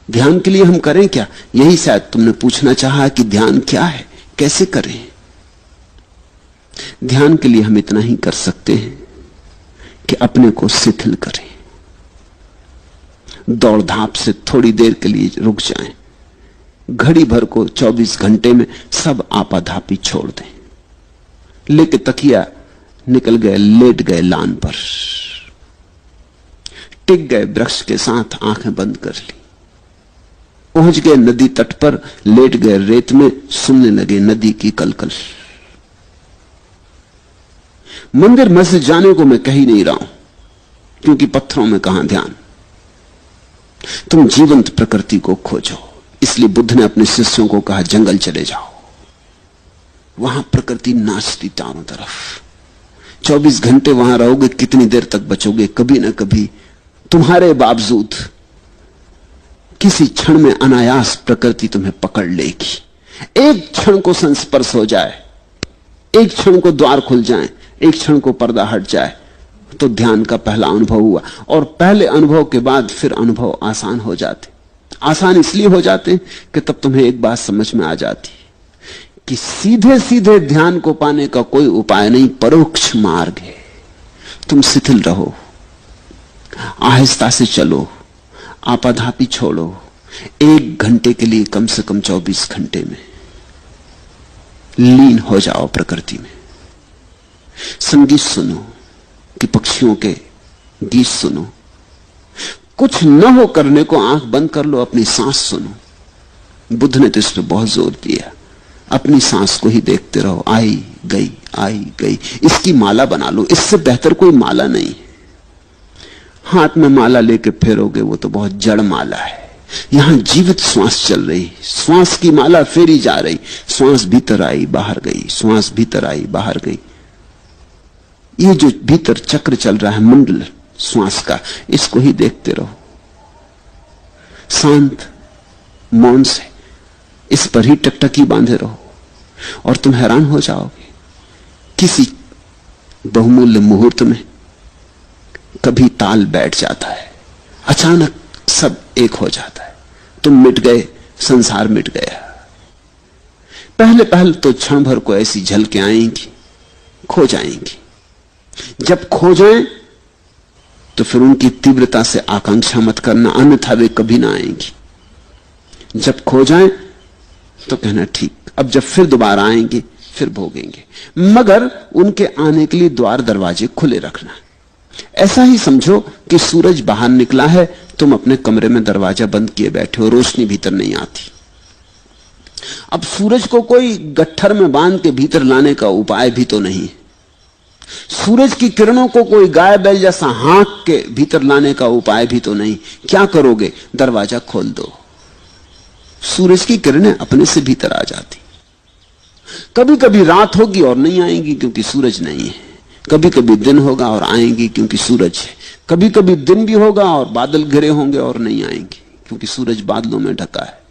ध्यान के लिए हम करें क्या? यही शायद तुमने पूछना चाहा कि ध्यान क्या है, कैसे करें। ध्यान के लिए हम इतना ही कर सकते हैं कि अपने को शिथिल करें, दौड़ धाप से थोड़ी देर के लिए रुक जाएं, घड़ी भर को 24 घंटे में सब आपाधापी छोड़ दें। लेके तकिया निकल गए, लेट गए लान पर, टिक गए वृक्ष के साथ, आंखें बंद कर ली, पहुंच गए नदी तट पर, लेट गए रेत में, सुनने लगे नदी की कलकल। मंदिर मस्जिद जाने को मैं कह ही नहीं रहा हूं, क्योंकि पत्थरों में कहां ध्यान। तुम जीवंत प्रकृति को खोजो। इसलिए बुद्ध ने अपने शिष्यों को कहा, जंगल चले जाओ, वहां प्रकृति नाचती चारों तरफ। 24 घंटे वहां रहोगे, कितनी देर तक बचोगे? कभी ना कभी तुम्हारे बावजूद किसी क्षण में अनायास प्रकृति तुम्हें पकड़ लेगी। एक क्षण को संस्पर्श हो जाए, एक क्षण को द्वार खुल जाए, एक क्षण को पर्दा हट जाए, तो ध्यान का पहला अनुभव हुआ। और पहले अनुभव के बाद फिर अनुभव आसान हो जाते। आसान इसलिए हो जाते कि तब तुम्हें एक बात समझ में आ जाती कि सीधे सीधे ध्यान को पाने का कोई उपाय नहीं, परोक्ष मार्ग है। तुम शिथिल रहो, आहिस्ता से चलो, आपाधापी छोड़ो। 1 घंटे के लिए कम से कम 24 घंटे में लीन हो जाओ प्रकृति में। संगीत सुनो कि पक्षियों के गीत सुनो। कुछ न हो करने को आंख बंद कर लो, अपनी सांस सुनो। बुद्ध ने तो इस पर बहुत जोर दिया, अपनी सांस को ही देखते रहो, आई गई आई गई। इसकी माला बना लो, इससे बेहतर कोई माला नहीं। हाथ में माला लेके फेरोगे वो तो बहुत जड़ माला है। यहां जीवित श्वास चल रही, श्वास की माला फेरी जा रही। श्वास भीतर आई बाहर गई, श्वास भीतर आई बाहर गई। ये जो भीतर चक्र चल रहा है मंडल श्वास का, इसको ही देखते रहो शांत मौन से। इस पर ही टकटकी बांधे रहो और तुम हैरान हो जाओगे। किसी बहुमूल्य मुहूर्त में कभी ताल बैठ जाता है, अचानक सब एक हो जाता है। तुम मिट गए, संसार मिट गया। पहले पहल तो क्षण भर को ऐसी झलकें आएंगी, खो जाएंगी। जब खो जाएं तो फिर उनकी तीव्रता से आकांक्षा मत करना, अन्यथा वे कभी ना आएंगी। जब खो जाएं तो कहना ठीक, अब जब फिर दोबारा आएंगे फिर भोगेंगे। मगर उनके आने के लिए द्वार दरवाजे खुले रखना। ऐसा ही समझो कि सूरज बाहर निकला है, तुम अपने कमरे में दरवाजा बंद किए बैठे हो, रोशनी भीतर नहीं आती। अब सूरज को कोई गट्ठर में बांध के भीतर लाने का उपाय भी तो नहीं। सूरज की किरणों को कोई गाय बैल जैसा हाँक के भीतर लाने का उपाय भी तो नहीं। क्या करोगे? दरवाजा खोल दो, सूरज की किरणें अपने से भीतर आ जाती। कभी कभी रात होगी और नहीं आएंगी क्योंकि सूरज नहीं है। कभी कभी दिन होगा और आएंगी क्योंकि सूरज है। कभी कभी दिन भी होगा और बादल घिरे होंगे और नहीं आएंगे क्योंकि सूरज बादलों में ढका है।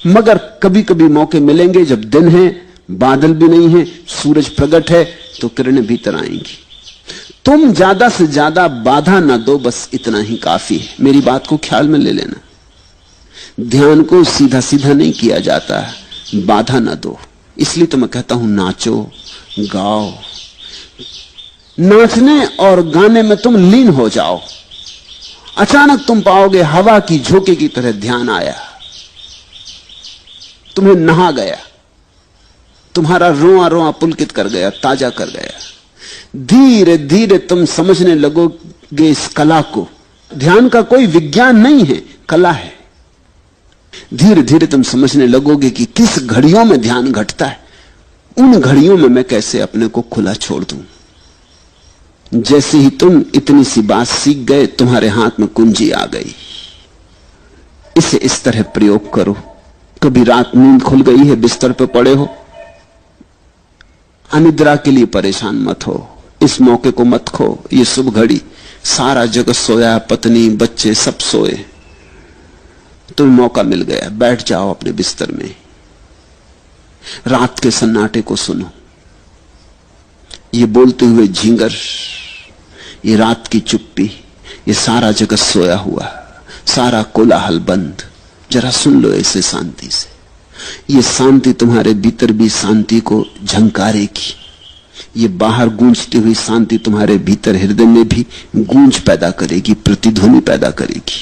मगर कभी कभी मौके मिलेंगे जब दिन है, बादल भी नहीं है, सूरज प्रकट है, तो किरणें भीतर आएंगी। तुम ज्यादा से ज्यादा बाधा ना दो, बस इतना ही काफी है। मेरी बात को ख्याल में ले लेना। ध्यान को सीधा सीधा नहीं किया जाता, बाधा ना दो। इसलिए तो मैं कहता हूं नाचो गाओ। नाचने और गाने में तुम लीन हो जाओ। अचानक तुम पाओगे हवा की झोंके की तरह ध्यान आया, तुम्हें नहा गया, तुम्हारा रोआ रोआ पुलकित कर गया, ताजा कर गया। धीरे धीरे तुम समझने लगोगे इस कला को। ध्यान का कोई विज्ञान नहीं है, कला है। धीरे धीरे तुम समझने लगोगे कि किस घड़ियों में ध्यान घटता है। उन घड़ियों में मैं कैसे अपने को खुला छोड़ दूं। जैसे ही तुम इतनी सी बात सीख गए, तुम्हारे हाथ में कुंजी आ गई। इसे इस तरह प्रयोग करो। कभी रात नींद खुल गई है, बिस्तर पे पड़े हो, अनिद्रा के लिए परेशान मत हो। इस मौके को मत खो। ये शुभ घड़ी, सारा जगत सोया, पत्नी बच्चे सब सोए, तुम्हें मौका मिल गया। बैठ जाओ अपने बिस्तर में, रात के सन्नाटे को सुनो। ये बोलते हुए झींगर, ये रात की चुप्पी, ये सारा जगत सोया हुआ, सारा कोलाहल बंद। जरा सुन लो इसे शांति से। ये शांति तुम्हारे भीतर भी शांति को झंकारेगी। ये बाहर गूंजती हुई शांति तुम्हारे भीतर हृदय में भी गूंज पैदा करेगी, प्रतिध्वनि पैदा करेगी।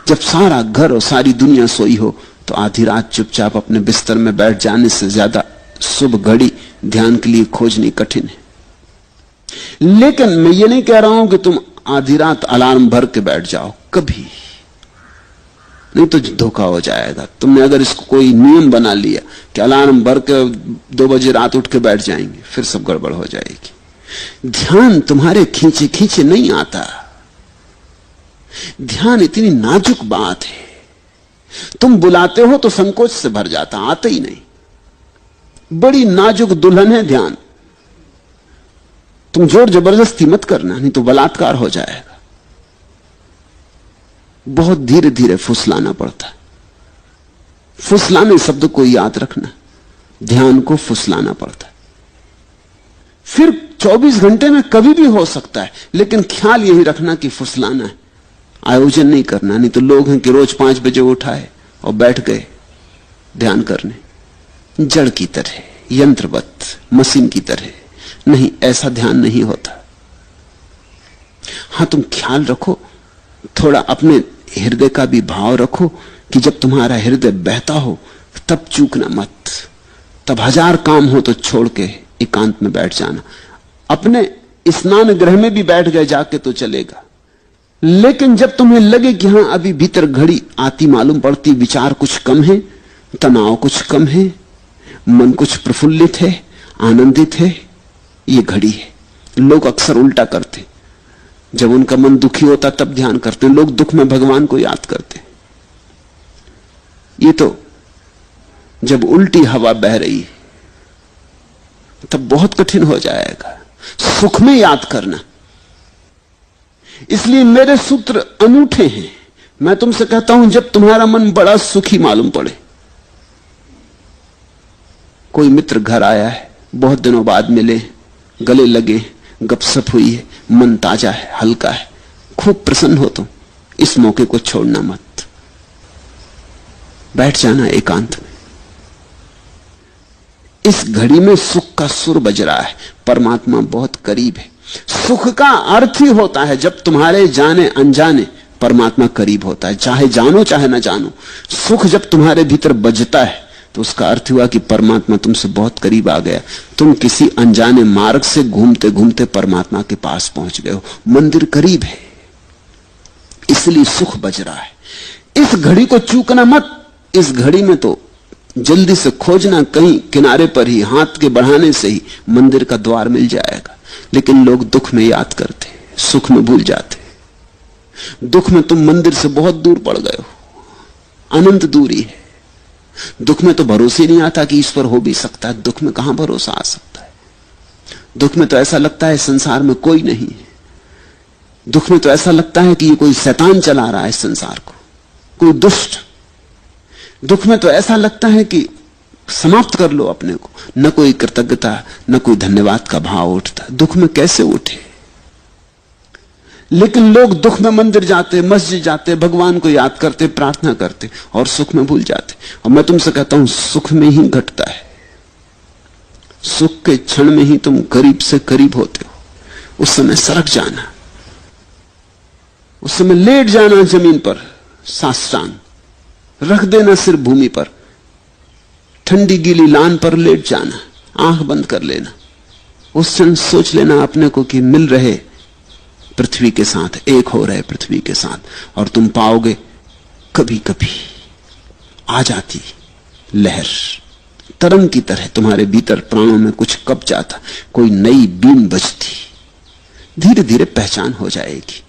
जब सारा घर और सारी दुनिया सोई हो तो आधी रात चुपचाप अपने बिस्तर में बैठ जाने से ज्यादा शुभ घड़ी ध्यान के लिए खोजनी कठिन है। लेकिन मैं ये नहीं कह रहा हूं कि तुम आधी रात अलार्म भर के बैठ जाओ, कभी नहीं, तो धोखा हो जाएगा। तुमने अगर इसको कोई नियम बना लिया कि अलार्म भर के 2 बजे रात उठ के बैठ जाएंगे, फिर सब गड़बड़ हो जाएगी। ध्यान तुम्हारे खींचे खींचे नहीं आता। ध्यान इतनी नाजुक बात है, तुम बुलाते हो तो संकोच से भर जाता, आते ही नहीं। बड़ी नाजुक दुल्हन है ध्यान। तुम जोर जबरदस्ती मत करना, नहीं तो बलात्कार हो जाएगा। बहुत धीरे धीरे फुसलाना पड़ता है। फुसलाने शब्द को याद रखना, ध्यान को फुसलाना पड़ता है। फिर 24 घंटे में कभी भी हो सकता है, लेकिन ख्याल यही रखना कि फुसलाना है, आयोजन नहीं करना। नहीं तो लोग हैं कि रोज 5 बजे उठाए और बैठ गए ध्यान करने, जड़ की तरह, यंत्रवत, मशीन की तरह। नहीं, ऐसा ध्यान नहीं होता। हां, तुम ख्याल रखो, थोड़ा अपने हृदय का भी भाव रखो कि जब तुम्हारा हृदय बहता हो तब चूकना मत। तब 1000 काम हो तो छोड़ के एकांत में बैठ जाना। अपने स्नान गृह में भी बैठ गए जाके तो चलेगा, लेकिन जब तुम्हें लगे कि हां अभी भीतर घड़ी आती मालूम पड़ती, विचार कुछ कम है, तनाव कुछ कम है, मन कुछ प्रफुल्लित है, आनंदित है, ये घड़ी है। लोग अक्सर उल्टा करते, जब उनका मन दुखी होता तब ध्यान करते। लोग दुख में भगवान को याद करते। ये तो जब उल्टी हवा बह रही है तब बहुत कठिन हो जाएगा सुख में याद करना। इसलिए मेरे सूत्र अनूठे हैं। मैं तुमसे कहता हूं, जब तुम्हारा मन बड़ा सुखी मालूम पड़े, कोई मित्र घर आया है, बहुत दिनों बाद मिले, गले लगे, गपशप हुई है, मन ताजा है, हल्का है, खूब प्रसन्न हो तुम, इस मौके को छोड़ना मत। बैठ जाना एकांत में। इस घड़ी में सुख का सुर बज रहा है, परमात्मा बहुत करीब है। सुख का अर्थ ही होता है जब तुम्हारे जाने अनजाने परमात्मा करीब होता है, चाहे जानो चाहे ना जानो। सुख जब तुम्हारे भीतर बजता है तो उसका अर्थ हुआ कि परमात्मा तुमसे बहुत करीब आ गया। तुम किसी अनजाने मार्ग से घूमते घूमते परमात्मा के पास पहुंच गए हो। मंदिर करीब है, इसलिए सुख बज रहा है। इस घड़ी को चूकना मत। इस घड़ी में तो जल्दी से खोजना, कहीं किनारे पर ही, हाथ के बढ़ाने से ही मंदिर का द्वार मिल जाएगा। लेकिन लोग दुख में याद करते, सुख में भूल जाते। दुख में तुम मंदिर से बहुत दूर पड़ गए हो, अनंत दूरी है। दुख में तो भरोसे नहीं आता कि ईश्वर हो भी सकता है। दुख में कहां भरोसा आ सकता है? दुख में तो ऐसा लगता है संसार में कोई नहीं है। दुख में तो ऐसा लगता है कि ये कोई शैतान चला रहा है संसार को, कोई दुष्ट। दुख में तो ऐसा लगता है कि समाप्त कर लो अपने को। न कोई कृतज्ञता, न कोई धन्यवाद का भाव उठता। दुख में कैसे उठे? लेकिन लोग दुख में मंदिर जाते, मस्जिद जाते, भगवान को याद करते, प्रार्थना करते और सुख में भूल जाते। और मैं तुमसे कहता हूं, सुख में ही घटता है। सुख के क्षण में ही तुम करीब से करीब होते हो। उस समय सरक जाना, उस समय लेट जाना जमीन पर, साष्टांग रख देना सिर भूमि पर, ठंडी गीली लान पर लेट जाना, आंख बंद कर लेना। उस क्षण सोच लेना अपने को कि मिल रहे पृथ्वी के साथ, एक हो रहे पृथ्वी के साथ। और तुम पाओगे कभी कभी आ जाती लहर, तरंग की तरह तुम्हारे भीतर प्राणों में कुछ कब जाता, कोई नई बीन बजती। धीरे धीरे पहचान हो जाएगी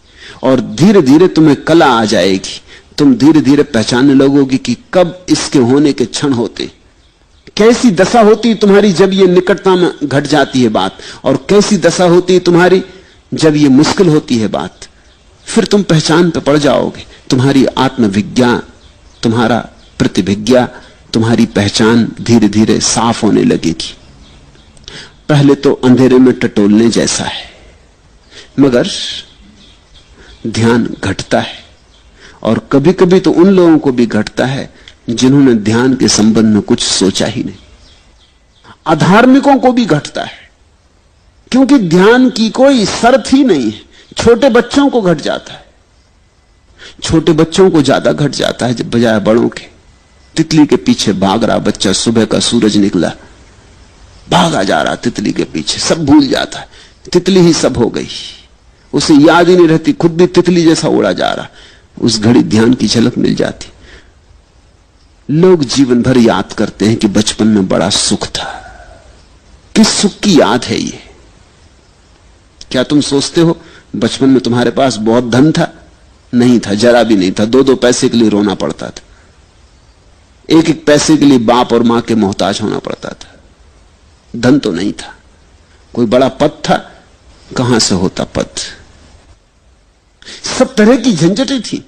और धीरे धीरे तुम्हें कला आ जाएगी। तुम धीरे धीरे पहचानने लगोगी कि कब इसके होने के क्षण होते, कैसी दशा होती तुम्हारी जब ये निकटता में घट जाती है बात, और कैसी दशा होती तुम्हारी जब ये मुश्किल होती है बात। फिर तुम पहचान पे पड़ जाओगे। तुम्हारी आत्मविज्ञा, तुम्हारा प्रतिभिज्ञा, तुम्हारी पहचान धीरे धीरे साफ होने लगेगी। पहले तो अंधेरे में टटोलने जैसा है, मगर ध्यान घटता है, और कभी कभी तो उन लोगों को भी घटता है जिन्होंने ध्यान के संबंध में कुछ सोचा ही नहीं। अधार्मिकों को भी घटता है, क्योंकि ध्यान की कोई शर्त ही नहीं है। छोटे बच्चों को घट जाता है, छोटे बच्चों को ज्यादा घट जाता है जब बजाय बड़ों के। तितली के पीछे भाग रहा बच्चा, सुबह का सूरज निकला, भागा जा रहा तितली के पीछे, सब भूल जाता है, तितली ही सब हो गई, उसे याद ही नहीं रहती, खुद भी तितली जैसा उड़ा जा रहा। उस घड़ी ध्यान की झलक मिल जाती। लोग जीवन भर याद करते हैं कि बचपन में बड़ा सुख था। किस सुख की याद है ये? क्या तुम सोचते हो बचपन में तुम्हारे पास बहुत धन था? नहीं था, जरा भी नहीं था। 2-2 पैसे के लिए रोना पड़ता था, 1-1 पैसे के लिए बाप और मां के मोहताज होना पड़ता था। धन तो नहीं था। कोई बड़ा पद था? कहां से होता पद? सब तरह की झंझटें थी।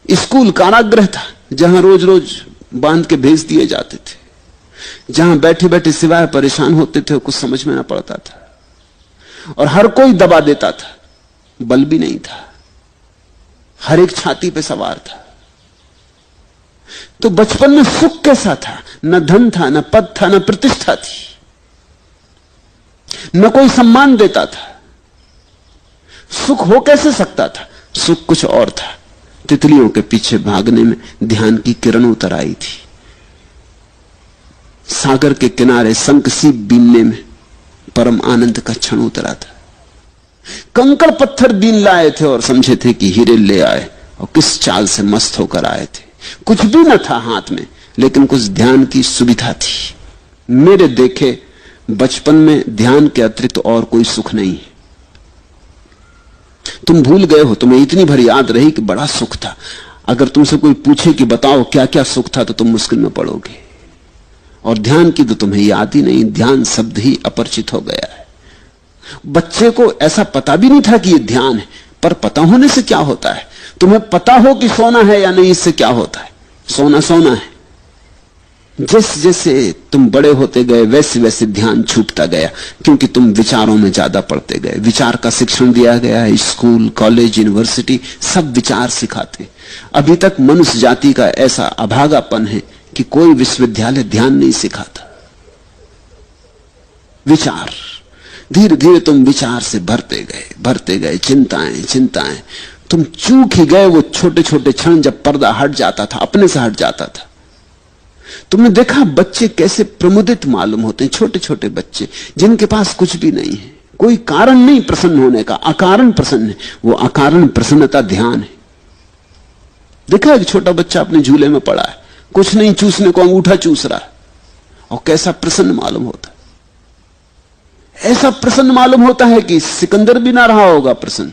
स्कूल कारागृह था, जहां रोज रोज बांध के भेज दिए जाते थे, जहां बैठे बैठे सिवाय परेशान होते थे, कुछ समझ में ना पड़ता था, और हर कोई दबा देता था, बल भी नहीं था, हर एक छाती पे सवार था। तो बचपन में सुख कैसा था? न धन था, न पद था, न प्रतिष्ठा थी, न कोई सम्मान देता था। सुख हो कैसे सकता था? सुख कुछ और था। तितलियों के पीछे भागने में ध्यान की किरण उतर आई थी। सागर के किनारे शंख सी बीनने में परम आनंद का क्षण उतरा था। कंकड़ पत्थर बीन लाए थे और समझे थे कि हीरे ले आए, और किस चाल से मस्त होकर आए थे। कुछ भी न था हाथ में, लेकिन कुछ ध्यान की सुविधा थी। मेरे देखे बचपन में ध्यान के अतिरिक्त और कोई सुख नहीं है। तुम भूल गए हो, तुम्हें इतनी भर याद रही कि बड़ा सुख था। अगर तुमसे कोई पूछे कि बताओ क्या क्या सुख था, तो तुम मुश्किल में पड़ोगे। और ध्यान की तो तुम्हें याद ही नहीं, ध्यान शब्द ही अपरिचित हो गया है। बच्चे को ऐसा पता भी नहीं था कि यह ध्यान है, पर पता होने से क्या होता है? तुम्हें पता हो कि सोना है या नहीं, इससे क्या होता है? सोना सोना है। जैसे जैसे तुम बड़े होते गए वैसे वैसे ध्यान छूटता गया, क्योंकि तुम विचारों में ज्यादा पड़ते गए। विचार का शिक्षण दिया गया है, स्कूल, कॉलेज, यूनिवर्सिटी सब विचार सिखाते। अभी तक मनुष्य जाति का ऐसा अभागापन है कि कोई विश्वविद्यालय ध्यान नहीं सिखाता। विचार, धीरे धीरे तुम विचार से भरते गए, चिंताएं चिंताएं। तुम चूक ही गए वो छोटे छोटे क्षण जब पर्दा हट जाता था, अपने से हट जाता था। तुमने देखा बच्चे कैसे प्रमुदित मालूम होते हैं, छोटे छोटे बच्चे जिनके पास कुछ भी नहीं है, कोई कारण नहीं प्रसन्न होने का, अकारण प्रसन्न है। वो अकारण प्रसन्नता ध्यान है। देखा एक छोटा बच्चा अपने झूले में पड़ा है, कुछ नहीं चूसने को अंगूठा चूस रहा है, और कैसा प्रसन्न मालूम होता है। ऐसा प्रसन्न मालूम होता है कि सिकंदर भी ना रहा होगा प्रसन्न,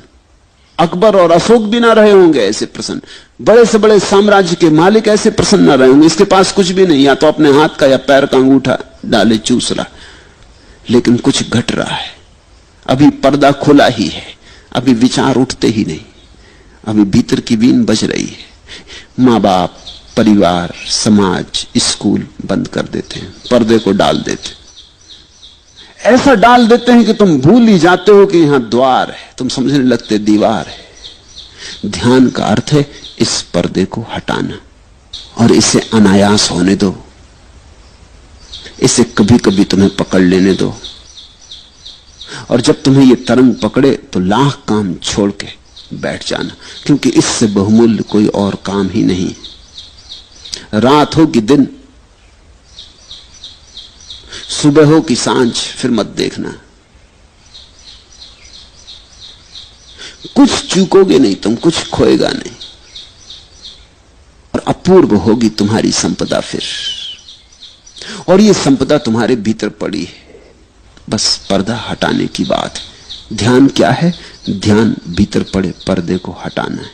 अकबर और अशोक भी ना रहे होंगे ऐसे प्रसन्न, बड़े से बड़े साम्राज्य के मालिक ऐसे प्रसन्न ना रहे होंगे। इसके पास कुछ भी नहीं, या तो अपने हाथ का या पैर का अंगूठा डाले चूस रहा, लेकिन कुछ घट रहा है। अभी पर्दा खुला ही है, अभी विचार उठते ही नहीं, अभी भीतर की बीन बज रही है। मां बाप, परिवार, समाज, स्कूल बंद कर देते हैं, पर्दे को डाल देते, ऐसा डाल देते हैं कि तुम भूल ही जाते हो कि यहां द्वार है, तुम समझने लगते दीवार है। ध्यान का अर्थ है इस पर्दे को हटाना, और इसे अनायास होने दो, इसे कभी कभी तुम्हें पकड़ लेने दो। और जब तुम्हें यह तरंग पकड़े तो लाख काम छोड़ के बैठ जाना, क्योंकि इससे बहुमूल्य कोई और काम ही नहीं। रात हो कि दिन, सुबह हो कि सांझ, फिर मत देखना। कुछ चूकोगे नहीं तुम, कुछ खोएगा नहीं, और अपूर्व होगी तुम्हारी संपदा फिर। और ये संपदा तुम्हारे भीतर पड़ी है, बस पर्दा हटाने की बात है। ध्यान क्या है? ध्यान भीतर पड़े पर्दे को हटाना है।